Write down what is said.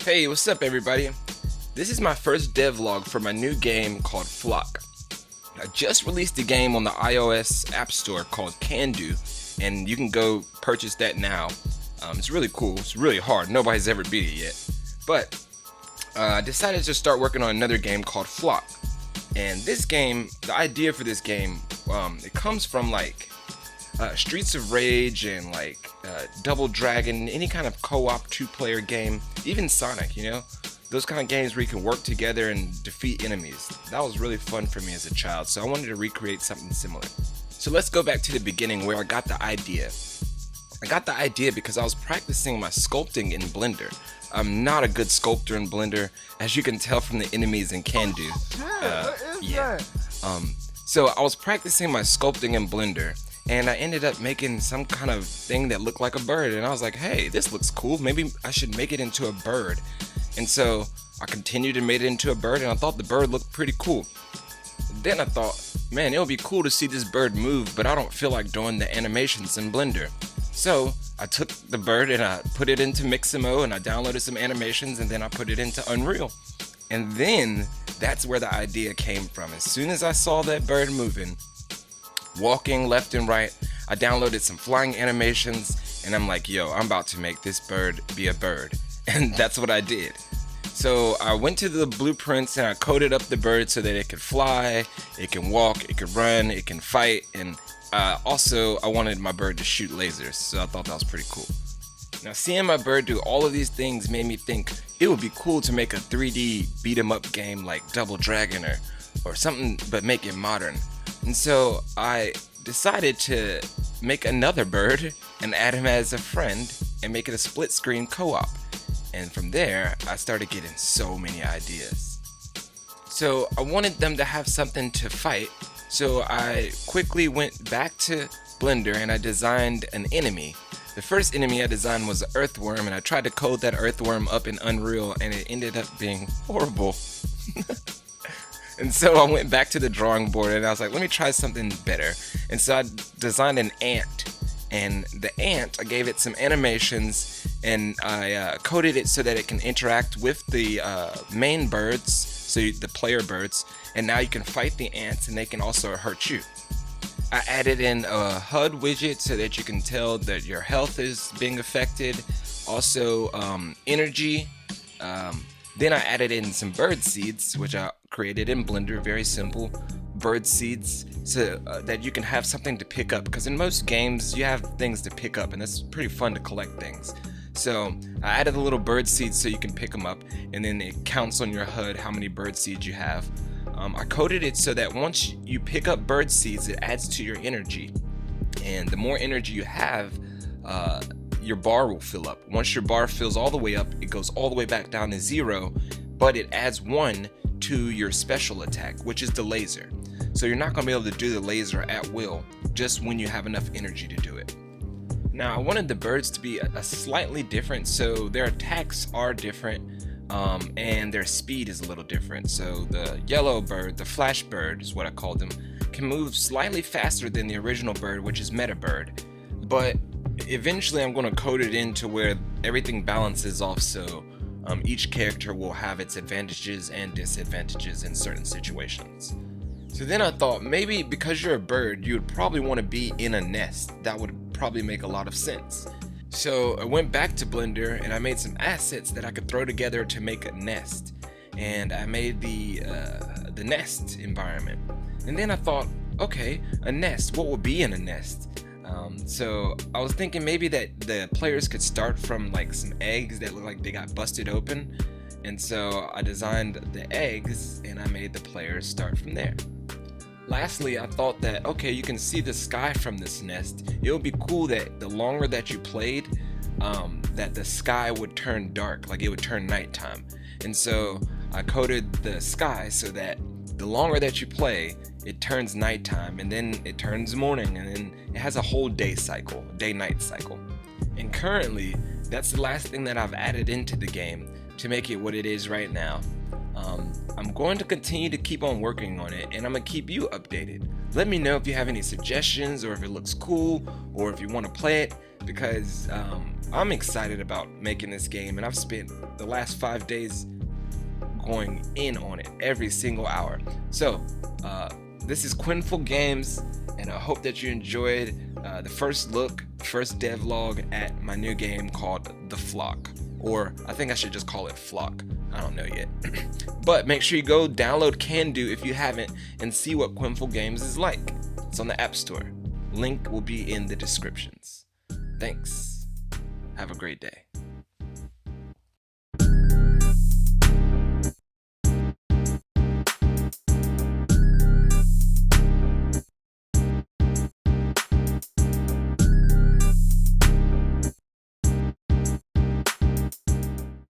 Hey, what's up everybody? This is my first devlog for my new game called Flock. I just released a game on the iOS App Store called Candu, and you can go purchase that now. It's really cool. It's really hard. Nobody's ever beat it yet. But I decided to start working on another game called Flock. And this game, the idea for this game, it comes from like Streets of Rage and like Double Dragon, any kind of co-op two-player game, even Sonic, those kind of games where you can work together and defeat enemies. That was really fun for me as a child, so I wanted to recreate something similar. So let's go back to the beginning where I got the idea. I got the idea because I was practicing my sculpting in Blender. I'm not a good sculptor in Blender, as you can tell from the enemies in Candu. So I was practicing my sculpting in Blender, and I ended up making some kind of thing that looked like a bird, and I was like, hey, this looks cool, maybe I should make it into a bird. And so I continued and made it into a bird, and I thought the bird looked pretty cool. Then I thought, man, it would be cool to see this bird move, but I don't feel like doing the animations in Blender. So I took the bird and I put it into Mixamo, and I downloaded some animations, and then I put it into Unreal. And then that's where the idea came from. As soon as I saw that bird moving, walking left and right, I downloaded some flying animations, and I'm like, yo, I'm about to make this bird be a bird. And that's what I did. So I went to the blueprints and I coded up the bird so that it could fly, it can walk, it can run, it can fight, and also I wanted my bird to shoot lasers, so I thought that was pretty cool. Now seeing my bird do all of these things made me think it would be cool to make a 3D beat 'em up game like Double Dragon or something, but make it modern. And so I decided to make another bird and add him as a friend and make it a split screen co-op. And from there, I started getting so many ideas. So I wanted them to have something to fight, so I quickly went back to Blender and I designed an enemy. The first enemy I designed was an earthworm, and I tried to code that earthworm up in Unreal, and it ended up being horrible. And so I went back to the drawing board and I was like, let me try something better. And so I designed an ant. And the ant, I gave it some animations, and I coded it so that it can interact with the main birds, so the player birds, and now you can fight the ants and they can also hurt you. I added in a HUD widget so that you can tell that your health is being affected, also energy. Then I added in some bird seeds, which I created in Blender, very simple. Bird seeds, so that you can have something to pick up, because in most games you have things to pick up and it's pretty fun to collect things. So I added a little bird seeds so you can pick them up, and then it counts on your HUD how many bird seeds you have. I coded it so that once you pick up bird seeds, it adds to your energy, and the more energy you have, your bar will fill up. Once your bar fills all the way up, it goes all the way back down to 0, but it adds 1 to your special attack, which is the laser. So you're not going to be able to do the laser at will, just when you have enough energy to do it. Now I wanted the birds to be a slightly different, so their attacks are different, and their speed is a little different. So the yellow bird, the flash bird is what I called them, can move slightly faster than the original bird, which is Meta Bird. But eventually I'm going to code it into where everything balances off, so each character will have its advantages and disadvantages in certain situations. So then I thought, maybe because you're a bird, you would probably want to be in a nest. That would probably make a lot of sense. So I went back to Blender and I made some assets that I could throw together to make a nest. And I made the nest environment. And then I thought, okay, a nest, what would be in a nest? So I was thinking maybe that the players could start from like some eggs that look like they got busted open. And so I designed the eggs and I made the players start from there. Lastly, I thought that, okay, you can see the sky from this nest. It would be cool that the longer that you played, that the sky would turn dark, like it would turn nighttime. And so I coded the sky so that the longer that you play, it turns nighttime, and then it turns morning, and then it has a whole day cycle, day-night cycle. And currently, that's the last thing that I've added into the game to make it what it is right now. I'm going to continue to keep on working on it, and I'm going to keep you updated. Let me know if you have any suggestions, or if it looks cool, or if you want to play it. because I'm excited about making this game, and I've spent the last 5 days going in on it every single hour. So this is Quinful Games, and I hope that you enjoyed the first devlog at my new game called The Flock, or I think I should just call it Flock. I don't know yet. But make sure you go download Can Do if you haven't and see what Quinful Games is like. It's on the App Store. Link will be in the descriptions. Thanks. Have a great day.